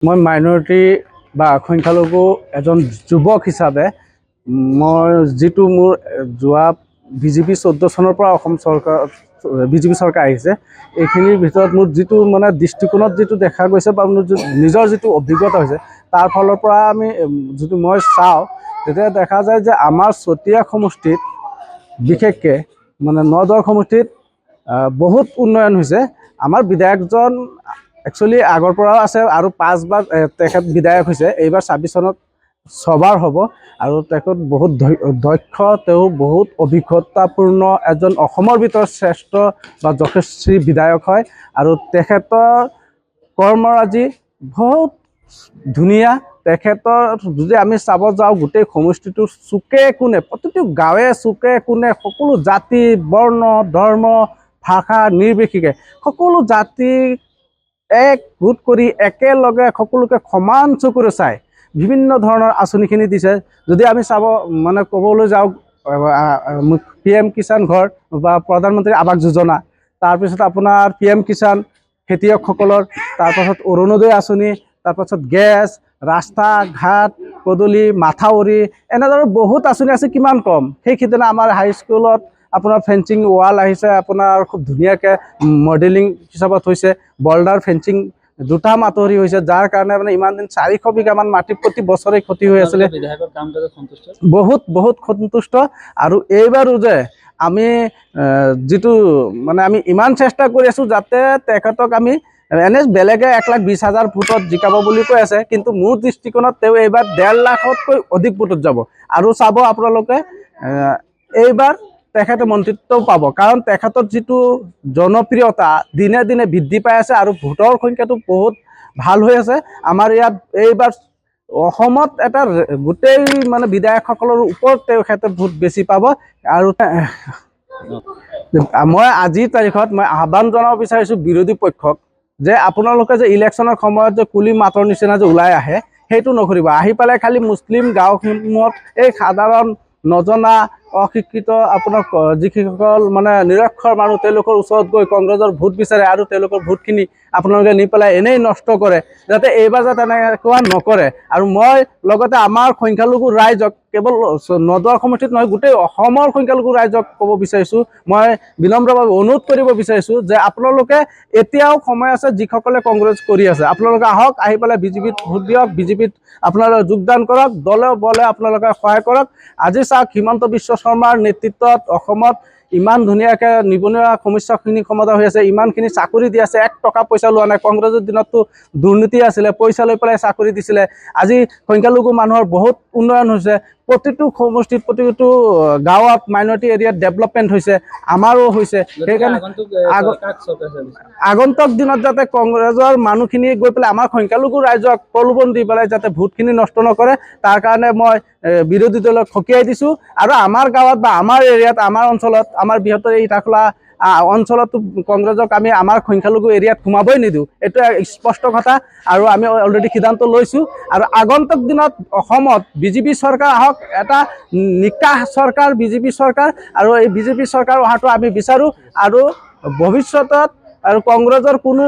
মই মাইনৰিটি বা সংখ্যালঘু এজন যুৱক হিচাপে মই যিটো মোৰ যোৱা বিজেপি 14 চনৰ পৰা অসম চৰকাৰ বিজেপি চৰকাৰ আহিছে এইখিনিৰ ভিতৰত মোৰ যিটো মানে দৃষ্টিকোণত যিটো দেখা গৈছে বা মোৰ নিজৰ যিটো অভিজ্ঞতা হৈছে তাৰ ফালৰ পৰা আমি যদি মই চাওঁ তেতিয়া দেখা যায় যে আমাৰ চতিয়া সমষ্টিত বিশেষকৈ মানে নদৰ সমষ্টিত বহুত উন্নয়ন হৈছে। আমাৰ বিধায়কজন একচুৱেলি আগৰ পৰাও আছে আৰু 5 বাৰ তেখেত বিধায়ক হৈছে। এইবাৰ 26 চনত 6 বাৰ হ'ব আৰু তেখেত বহুত দক্ষ, তেওঁ বহুত অভিজ্ঞতাপূৰ্ণ এজন অসমৰ ভিতৰত শ্ৰেষ্ঠ বা যশস্বী বিধায়ক হয় আৰু তেখেতৰ কৰ্মৰাজি বহুত ধুনীয়া। তেখেতৰ যদি আমি চাব যাওঁ গোটেই সমষ্টিটোৰ চুকে কোণে প্ৰতিটো গাঁৱে চুকে কোণে সকলো জাতি বৰ্ণ ধৰ্ম ভাষা নিৰ্বিশেষে সকলো জাতি একগোট কৰি একেলগে সকলোকে সমান চকুৰে চাই বিভিন্ন ধৰণৰ আঁচনিখিনি দিছে। যদি আমি চাব মানে ক'বলৈ যাওঁ PM কিষাণ ঘৰ বা প্ৰধানমন্ত্ৰী আৱাস যোজনা, তাৰপিছত আপোনাৰ PM কিষাণ খেতিয়কসকলৰ, তাৰপাছত অৰুণোদয় আঁচনি, তাৰপাছত গেছ, ৰাস্তা ঘাট পদূলি মাথাউৰি, এনেদৰে বহুত আঁচনি আছে। কিমান কম সেইকেইদিনা আমাৰ হাইস্কুলত আপোনাৰ ফেঞ্চিং ৱাল আহিছে, আপোনাৰ খুব ধুনীয়াকৈ মডেলিং হিচাপত হৈছে। বৰ্ডাৰ ফেঞ্চিং 2টা মাথাউৰি হৈছে, যাৰ কাৰণে মানে ইমান দিন 400 বিঘামান মাটি প্ৰতি বছৰে ক্ষতি হৈ আছিলে। বহুত বহুত সন্তুষ্ট। আৰু এইবাৰো যে আমি যিটো মানে আমি ইমান চেষ্টা কৰি আছোঁ যাতে তেখেতক আমি এনে বেলেগে 1,20,000 ভোটত জিকাব বুলি কৈ আছে, কিন্তু মোৰ দৃষ্টিকোণত তেওঁ এইবাৰ 1.5 লাখতকৈ অধিক ভোটত যাব। আৰু চাব আপোনালোকে এইবাৰ তেখেতে মন্ত্ৰিত্বও পাব, কাৰণ তেখেতৰ যিটো জনপ্ৰিয়তা দিনে দিনে বৃদ্ধি পাই আছে আৰু ভোটৰ সংখ্যাটো বহুত ভাল হৈ আছে। আমাৰ ইয়াত এইবাৰ অসমত এটা গোটেই মানে বিধায়কসকলৰ ওপৰত তেখেতে ভোট বেছি পাব। আৰু মই আজিৰ তাৰিখত মই আহ্বান জনাব বিচাৰিছোঁ বিৰোধী পক্ষক যে আপোনালোকে যে ইলেকশ্যনৰ সময়ত যে কুলি মাতৰ নিচিনা যে ওলাই আহে সেইটো নকৰিব। আহি পেলাই খালি মুছলিম গাঁওসমূহত এই সাধাৰণ নজনা অশিক্ষিত আপোনাৰ যিসকল মানে নিৰক্ষৰ মানুহ তেওঁলোকৰ ওচৰত গৈ কংগ্ৰেছৰ ভোট বিচাৰে আৰু তেওঁলোকৰ ভোটখিনি আপোনালোকে নি পেলাই এনেই নষ্ট কৰে, যাতে এইবাৰ যাতে তেনেকুৱা নকৰে। আৰু মই লগতে আমাৰ সংখ্যালঘু ৰাইজক কেৱল নদৰ সমষ্টিত নহয় গোটেই অসমৰ সংখ্যালঘু ৰাইজক ক'ব বিচাৰিছোঁ, মই বিনম্ৰভাৱে অনুৰোধ কৰিব বিচাৰিছোঁ যে আপোনালোকে এতিয়াও সময় আছে, যিসকলে কংগ্ৰেছ কৰি আছে আপোনালোকে আহক, আহি পেলাই বিজেপিত ভোট দিয়ক, বিজেপিত আপোনালোকে যোগদান কৰক, দলে বলে আপোনালোকে সহায় কৰক। আজি চাওক হিমন্ত বিশ্ব শৰ্মাৰ নেতৃত্বত অসমত ইমান ধুনীয়াকৈ নিবনুৱা সমস্যাখিনি সমাধান হৈ আছে, ইমানখিনি চাকৰি দি আছে, 1 টকা পইচা লোৱা নাই। কংগ্ৰেছৰ দিনততো দুৰ্নীতি আছিলে, পইচা লৈ পেলাই চাকৰি দিছিলে। আজি সংখ্যালঘু মানুহৰ বহুত উন্নয়ন হৈছে, প্ৰতিটো সমষ্টিত প্ৰতিটো গাঁৱত মাইনৰিটি এৰিয়াত ডেভেলপমেণ্ট হৈছে, আমাৰো হৈছে। সেইকাৰণে আগন্তুক দিনত যাতে কংগ্ৰেছৰ মানুহখিনি গৈ পেলাই আমাৰ সংখ্যালঘু ৰাইজক প্ৰলোভন দি পেলাই যাতে ভোটখিনি নষ্ট নকৰে, তাৰ কাৰণে মই বিৰোধী দলক সকীয়াই দিছোঁ। আৰু আমাৰ গাঁৱত বা আমাৰ এৰিয়াত আমাৰ অঞ্চলত আমাৰ বৃহত্তৰ এই ইটাখোলা অঞ্চলতো কংগ্ৰেছক আমি আমাৰ সংখ্যালঘু এৰিয়াত সোমাবই নিদিওঁ, এইটো স্পষ্ট কথা। আৰু আমি অলৰেডি সিদ্ধান্ত লৈছোঁ। আৰু আগন্তুক দিনত অসমত বিজেপি চৰকাৰ আহক, এটা নিকা চৰকাৰ বিজেপি চৰকাৰ, আৰু এই বিজেপি চৰকাৰ অহাটো আমি বিচাৰোঁ। আৰু ভৱিষ্যতত আৰু কংগ্ৰেছৰ কোনো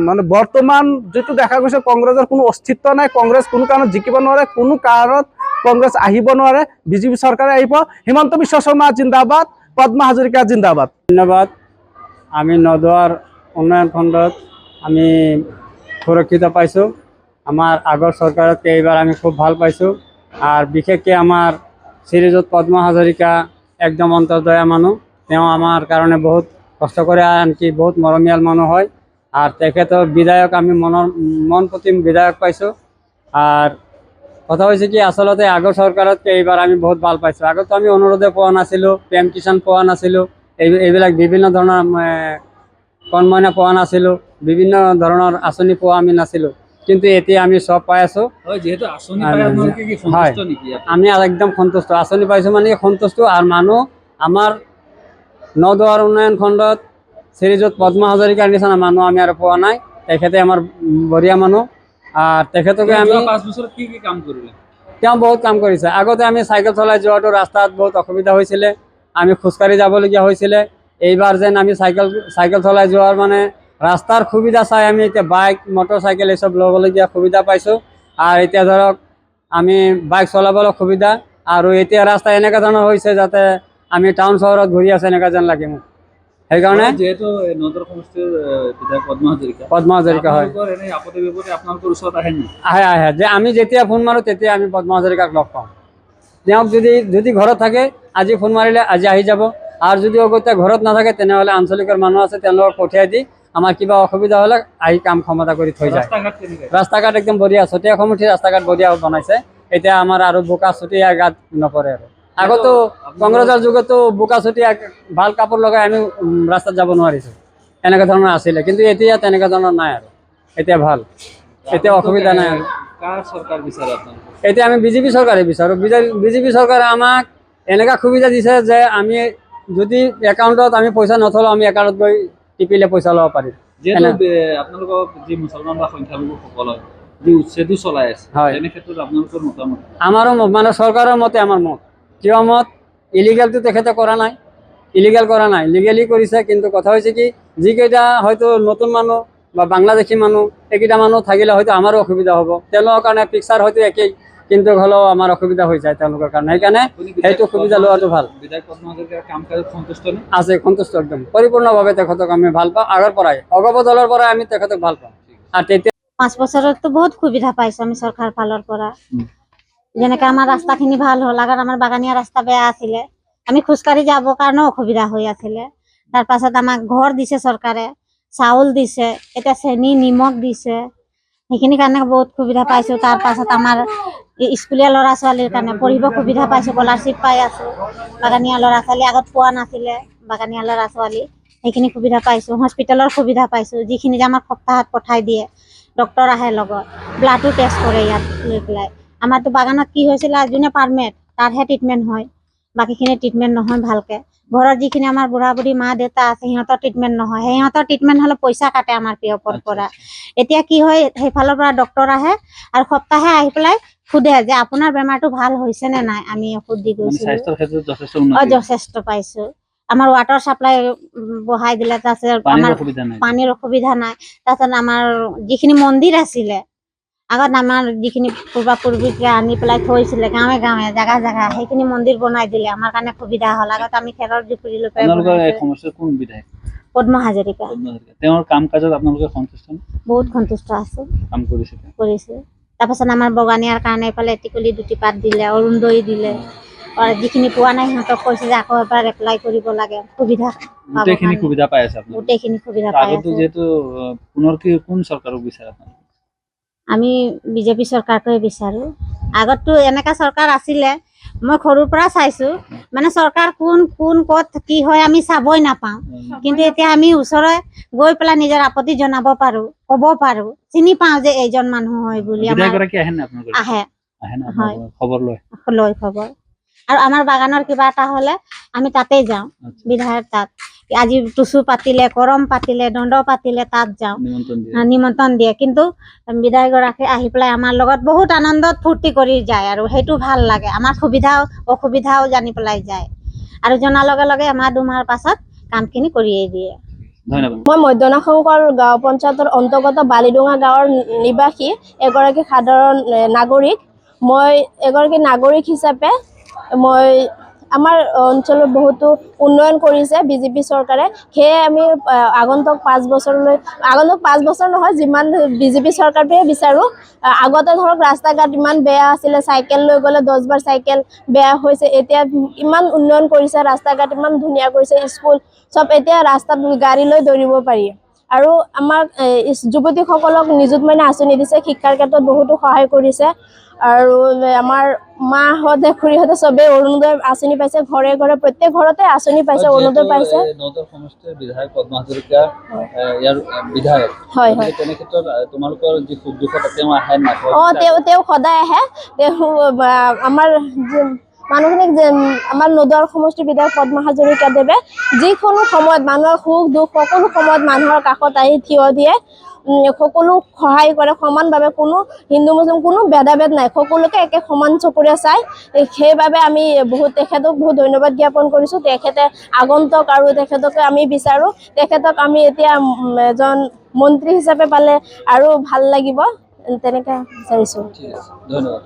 মানে বৰ্তমান যিটো দেখা গৈছে কংগ্ৰেছৰ কোনো অস্তিত্ব নাই, কংগ্ৰেছ কোনো কাৰণত জিকিব নোৱাৰে, কোনো কাৰণত কংগ্ৰেছ আহিব নোৱাৰে, বিজেপি চৰকাৰে আহিব। হিমন্ত বিশ্ব শৰ্মা জিন্দাবাদ, পদ্মা হাজৰিকা জিন্দাবাদ। ধন্যবাদ। আমি নদোৱাৰ উন্নয়ন খণ্ডত আমি সুৰক্ষিত পাইছোঁ। আমাৰ আগৰ চৰকাৰতকৈ এইবাৰ আমি খুব ভাল পাইছোঁ। আৰু বিশেষকৈ আমাৰ শ্ৰীযুত পদ্মা হাজৰিকা একদম অন্তৰ্দয়া মানুহ, তেওঁ আমাৰ কাৰণে বহুত কষ্ট কৰে, আনকি বহুত মৰমীয়াল মানুহ হয়। আৰু তেখেতৰ বিধায়ক আমি মন প্ৰতি বিধায়ক পাইছোঁ। আৰু কথা হৈছে কি, আচলতে আগৰ চৰকাৰতকৈ এইবাৰ আমি বহুত ভাল পাইছোঁ। আগতো আমি অৰুণোদয় পোৱা নাছিলোঁ, PM কিষাণ পোৱা নাছিলোঁ, এইবিলাক বিভিন্ন ধৰণৰ কণমানি পোৱা নাছিলোঁ, বিভিন্ন ধৰণৰ আঁচনি পোৱা আমি নাছিলোঁ, কিন্তু এতিয়া আমি চব পাই আছোঁ। হয়, আমি একদম সন্তুষ্ট, আঁচনি পাইছোঁ মানে সন্তুষ্ট। আৰু মানুহ আমাৰ নদোৱাৰ উন্নয়ন খণ্ডত শ্ৰীযুত পদ্মা হাজৰিকাৰ নিচিনা মানুহ আমি আৰু পোৱা নাই। তেখেতে আমাৰ বঢ়িয়া মানুহ। আৰু তেখেতকে আমি 5 বছৰত কি কাম কৰিলে, তেওঁ বহুত কাম কৰিছে। আগতে আমি চাইকেল চলাই যোৱাটো ৰাস্তাত বহুত অসুবিধা হৈছিলে, আমি খোজকাঢ়ি যাবলগীয়া হৈছিলে। এইবাৰ যেন আমি চাইকেল চলাই যোৱাৰ মানে ৰাস্তাৰ সুবিধা চাই আমি এতিয়া বাইক মটৰচাইকেল এইসব ল'বলগীয়া সুবিধা পাইছোঁ। আৰু এতিয়া ধৰক আমি বাইক চলাবলৈ সুবিধা, আৰু এতিয়া ৰাস্তা এনেকুৱা ধৰণৰ হৈছে যাতে আমি টাউন চহৰত ঘূৰি আছোঁ এনেকুৱা যেন লাগে মোক। সেইকাৰণে যেহেতু নদৰ সমষ্টিৰ বিধায়ক পদ্মা হাজৰিকা হয়, এনে আপত্তি বিপত্তি আপোনালোকৰ ওচৰত আহে নি? আহে যে আমি যেতিয়া ফোন মাৰোঁ তেতিয়া আমি পদ্মা হাজৰিকাক লগ পাওঁ। তেওঁক যদি ঘৰত থাকে আজি ফোন মাৰিলে আজি আহি যাব, আৰু যদি অগত্যা ঘৰত নাথাকে তেনেহ'লে আঞ্চলিকৰ মানুহ আছে তেওঁলোকক পঠিয়াই দি আমাৰ কিবা অসুবিধা হ'লে আহি কাম ক্ষমতা কৰি থৈ যায়। ৰাস্তা ঘাট একদম বঢ়িয়া, চতিয়া কমিটিৰ ৰাস্তা ঘাট বঢ়িয়া বনাইছে। এতিয়া আমাৰ আৰু বোকা চতিয়া গাত নপৰে আৰু। আগতো কংগ্ৰেছৰ যুগতো বোকা চতিয়া ভাল কাপোৰ লগাই আমি ৰাস্তাত যাব নোৱাৰিছোঁ, এনেকুৱা ধৰণৰ আছিলে। কিন্তু এতিয়া তেনেকুৱা ধৰণৰ নাই আৰু, এতিয়া ভাল, এতিয়া অসুবিধা নাই আৰু। কাৰ চৰকাৰ বিচাৰে আপোনালোকে? এতিয়া আমি বিজেপি চৰকাৰে বিচাৰোঁ। বিজেপি চৰকাৰে আমাক এনেকুৱা সুবিধা দিছে যে আমি যদি একাউণ্টত আমি পইচা নথলোঁ আমি একাউণ্টত গৈ টিপিলে পইচা ল'ব পাৰিম। যিহেতু আপোনালোকক যি মুছলমান বা সংখ্যালঘুসকলক যি উচ্ছেদো চলাই আছে, হয়, তেনে ক্ষেত্ৰত আপোনালোকৰ মতামত? আমাৰো মানে চৰকাৰৰ মতে আমাৰ মত, কিয় মত, ইলিগেলটো তেখেতে কৰা নাই, ইলিগেল কৰা নাই, লিগেলি কৰিছে। কিন্তু কথা হৈছে কি, যিকেইটা হয়তো নতুন মানুহ বা বাংলাদেশী মানুহ এইকেইটা মানুহ থাকিলে হয়তো আমাৰো অসুবিধা হ'ব। তেওঁলোকৰ কাৰণে পিকচাৰ হয়তো একেই, কিন্তু হ'লেও আমাৰ অসুবিধা হৈ যায় তেওঁলোকৰ কাৰণে। সেইকাৰণে সেইটো সুবিধা লোৱাটো ভাল। বিধায়ক পদ্মা হাজৰিকাৰ কাম কাজত সন্তুষ্ট নে? আছে, সন্তুষ্ট একদম পৰিপূৰ্ণভাৱে তেখেতক আমি ভাল পাওঁ। আগৰ পৰাই অগপ দলৰ পৰাই আমি তেখেতক ভাল পাওঁ। আৰু তেতিয়া 5 বছৰতো বহুত সুবিধা পাইছো আমি চৰকাৰ ফালৰ পৰা। যেনেকে আমাৰ ৰাস্তাখিনি ভাল হ'ল, আগত আমাৰ বাগানীয়া ৰাস্তা বেয়া আছিলে, আমি খোজকাঢ়ি যাবৰ কাৰণেও অসুবিধা হৈ আছিলে। তাৰ পাছত আমাক ঘৰ দিছে চৰকাৰে, চাউল দিছে, এতিয়া চেনি নিমখ দিছে, সেইখিনি কাৰণে বহুত সুবিধা পাইছোঁ। তাৰ পাছত আমাৰ স্কুলীয়া ল'ৰা ছোৱালীৰ কাৰণে পঢ়িব সুবিধা পাইছোঁ, স্কলাৰশ্বিপ পাই আছোঁ। বাগানীয়া ল'ৰা ছোৱালী আগত পোৱা নাছিলে, বাগানীয়া ল'ৰা ছোৱালী সেইখিনি সুবিধা পাইছোঁ। হস্পিটেলৰ সুবিধা পাইছোঁ, যিখিনি যে আমাক সপ্তাহত পঠাই দিয়ে, ডক্টৰ আহে লগত, ব্লাডো টেষ্ট কৰে ইয়াত লৈ পেলাই। আমাৰতো বাগানত কি হৈছিলে, যোনে পাৰ্মেট তাৰহে ট্ৰিটমেণ্ট হয়, বাকীখিনি ট্ৰিটমেণ্ট নহয় ভালকে। ঘৰত যিখিনি আমাৰ বুঢ়া বুঢ়ী মা দেউতা আছে সিহঁতৰ ট্ৰিটমেণ্ট নহয়, সিহঁতৰ ট্ৰিটমেণ্ট হ'লে পইচা কাটে আমাৰ পিয়পৰ পৰা। এতিয়া কি হয়, সেইফালৰ পৰা ডক্টৰ আহে আৰু সপ্তাহে আহি পেলাই সোধে যে আপোনাৰ বেমাৰটো ভাল হৈছে নে নাই। আমি ঔষধ দি গৈছিলোঁ, স্বাস্থ্যৰ ক্ষেত্ৰত যথেষ্ট উন্নতি, যথেষ্ট পাইছোঁ। আমাৰ ৱাটাৰ চাপ্লাই বহাই দিলে, তাৰপিছত আমাৰ পানীৰ অসুবিধা নাই। তাৰপিছত আমাৰ যিখিনি মন্দিৰ আছিলে, আগত আমাৰ যিখিনি পূৰ্বপুৰুষে আনি পেলাই থৈছিলে গাঁৱে গাঁৱে জাগা জাগা, সেইখিনি মন্দিৰ বনাই দিলে, আমাৰ কাৰণে সুবিধা হ'ল। আগত আমি খেৰৰ জুপুৰি লৈ পেলাই আপোনালোকৰ এই সমষ্টিৰ কোন বিধায়ক? পদ্মা হাজৰিকা। তেওঁৰ কাম কাজত আপোনালোকে সন্তুষ্ট নে? বহুত সন্তুষ্ট আছোঁ, কাম কৰিছে। তাৰপাছত আমাৰ বগানীয়াৰ কাৰণে এইফালে এটিকুলি দুটি পাত দিলে, অৰুণোদয় দিলে। যিখিনি পোৱা নাই সিহঁতক কৈছে যে আকৌ এবাৰ এপ্লাই কৰিব লাগে, সুবিধা গোটেইখিনি সুবিধা পাই আছে আপোনালোকে? গোটেইখিনি সুবিধা পাই আগতো আছে। যেহেতু পুনৰ কি কোন চৰকাৰক বিচাৰে আপোনালোকে? আমি বিজেপি চৰকাৰটোৱে বিচাৰোঁ। আগততো এনেকা চৰকাৰ আছিলে, মই সৰুৰ পৰা চাইছোঁ, মানে চৰকাৰ কোন ক'ত কি হয় আমি চাবই নাপাওঁ। কিন্তু এতিয়া আমি ওচৰৰে গৈ পেলাই নিজৰ আপত্তি জনাব পাৰোঁ, ক'ব পাৰোঁ, চিনি পাওঁ যে এইজন মানুহ হয় বুলি। আহে, খবৰ লয় খবৰ। আৰু আমাৰ বাগানৰ কিবা এটা হ'লে আমি তাতেই যাওঁ, বিধায়ক তাত। আজি টুচু পাতিলে, কৰম পাতিলে, দণ্ড পাতিলে তাত যাওঁ, নিমন্ত্ৰণ দিয়ে। কিন্তু বিধায়কগৰাকী আহি পেলাই আমাৰ লগত বহুত আনন্দত ফূৰ্তি কৰি যায়, আৰু সেইটো ভাল লাগে। আমাৰ সুবিধাও অসুবিধাও জানি পেলাই যায়, আৰু জনাৰ লগে লগে এমাহ দুমাহৰ পাছত কামখিনি কৰিয়েই দিয়ে। মই মধ্যনা শংকৰ গাঁও পঞ্চায়তৰ অন্তৰ্গত বালিডুঙা গাঁৱৰ নিবাসী এগৰাকী সাধাৰণ নাগৰিক। মই এগৰাকী নাগৰিক হিচাপে মই আমাৰ অঞ্চলত বহুতো উন্নয়ন কৰিছে বিজেপি চৰকাৰে। সেয়ে আমি আগন্তুক 5 বছৰ নহয়, যিমান বিজেপি চৰকাৰটোৱে বিচাৰোঁ। আগতে ধৰক ৰাস্তা ঘাট ইমান বেয়া আছিলে, চাইকেল লৈ গ'লে 10 বাৰ চাইকেল বেয়া হৈছে। এতিয়া ইমান উন্নয়ন কৰিছে, ৰাস্তা ঘাট ইমান ধুনীয়া কৰিছে, স্কুল চব এতিয়া ৰাস্তাত গাড়ী লৈ দৌৰিব পাৰি। আৰু আমাক যুৱতীসকলক নিযুত মইনা আঁচনি দিছে, শিক্ষাৰ ক্ষেত্ৰত বহুতো সহায় কৰিছে। আৰু আমাৰ মাহঁতে খুৰীহঁতে চবেই অৰুণোদয় আঁচনি পাইছে, ঘৰে ঘৰে প্ৰত্যেক ঘৰতে আঁচনি পাইছে, অৰুণোদয় পাইছে। নগৰ সমষ্টিৰ বিধায়ক পদ্মা হাজৰিকা ইয়াৰ বিধায়ক, হয়। তেনে ক্ষেত্ৰত তোমালোকৰ যি সুখ দুখত তেওঁ আহে নাই? তেওঁ সদায় আহে। তেওঁ আমাৰ মানুহখিনিক আমাৰ নদৰ সমষ্টিৰ বিধায়ক পদ্মা হাজৰিকাদেৱে যিকোনো সময়ত মানুহৰ সুখ দুখ সকলো সময়ত মানুহৰ কাষত আহি থিয় দিয়ে। সকলো সহায় কৰে সমানভাৱে, কোনো হিন্দু মুছলিম কোনো ভেদাভেদ নাই, সকলোকে একে সমান চকুৰে চাই। সেইবাবে আমি তেখেতক বহুত ধন্যবাদ জ্ঞাপন কৰিছোঁ। তেখেতে আগন্তুক আৰু তেখেতকে আমি বিচাৰোঁ তেখেতক আমি এতিয়া এজন মন্ত্ৰী হিচাপে পালে আৰু ভাল লাগিব, তেনেকৈ বিচাৰিছোঁ। ঠিক আছে, ধন্যবাদ।